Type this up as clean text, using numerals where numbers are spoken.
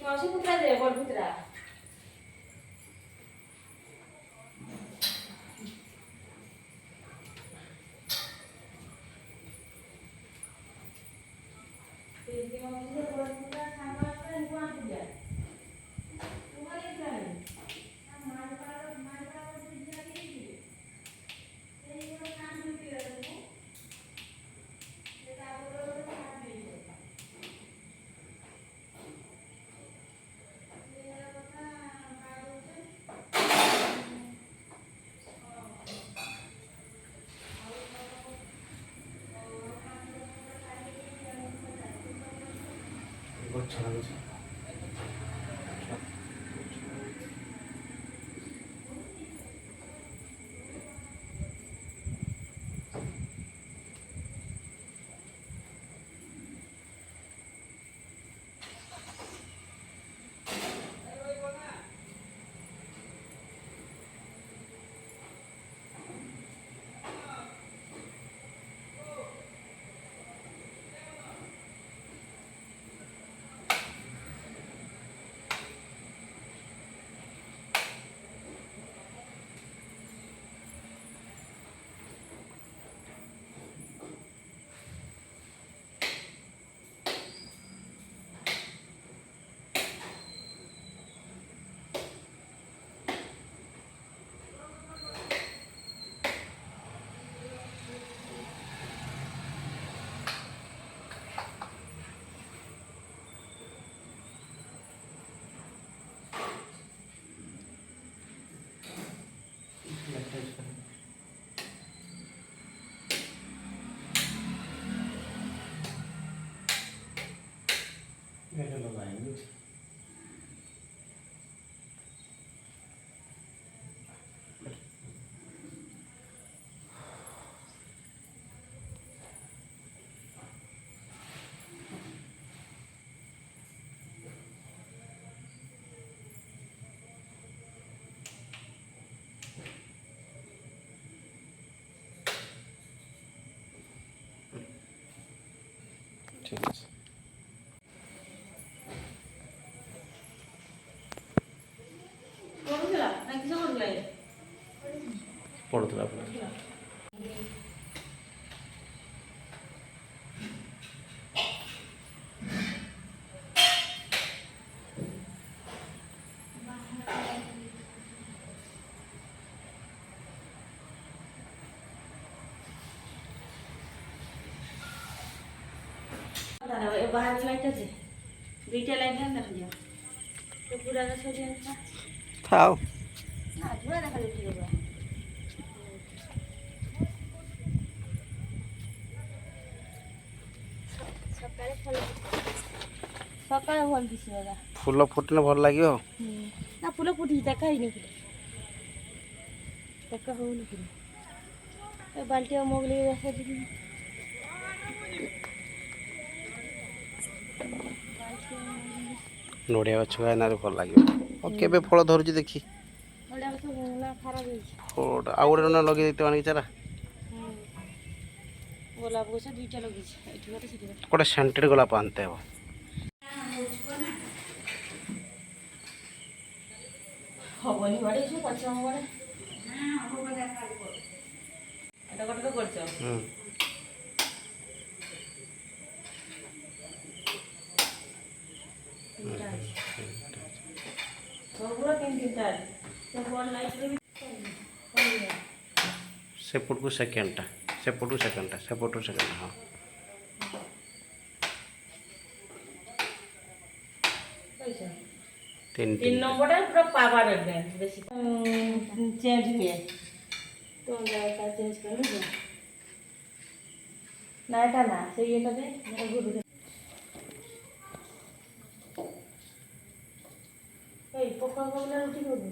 ମାଉସୀ ପୁତୁରା ଦେ ବଡ଼ ପୁତୁରା ঠিক আছে পড়ুଥିଲା बाहर लाइट আছে দুইটা লাইট না দেখা যায় তো পুরা গাছ হয়ে যায় থাও না পুরা দেখা যাচ্ছে বাবা সকালে ফল দিছি বাবা ফুল ফুটলে ভাল লাগিব না ফুল ফুটি দেখাইনি ফুল দেখা হউনি ফুল এই বালতি মোগলি রাখা দিবি ନଡ଼ିଆ ଗଛ ଗାଇନାରେ ଭଲ ଲାଗିବ ଆଉ କେବେ ଫଳ ଧରୁଛି ଦେଖି ଫଳଟା ଆଉ ଗୋଟେ ନ ଲଗେଇ ଦେଇଥିବ ଆଣିକି ଚାରା ଗୋଲାପ ଗଛ ଦୁଇଟା ଲଗେଇଛି ଏଠି ଗୋଟେ ସେଠି ଗୋଟେ ଗୋଟେ ସେଣ୍ଟେଡ୍ ଗୋଲାପ ଆଣିତେ ହେବ ହବନି ବାଡ଼େଇଛୁ ପଛ ହବନି ଏଟା ଗୋଟେ କରୁଛ ସେପଟକୁ ସେକେଣ୍ଡଟା ସେପଟକୁ ସେକେଣ୍ଡଟା ସେପଟକୁ ସେକେଣ୍ଡଟା ହଁ तीन नंबरটা পুরো পাওয়ার একদম বেশি চেঞ্জ हुए তো এটা চেঞ্জ করলে না এটা না সেই এটা দে এটা গুড এই পোকা গুলো রুটি করবি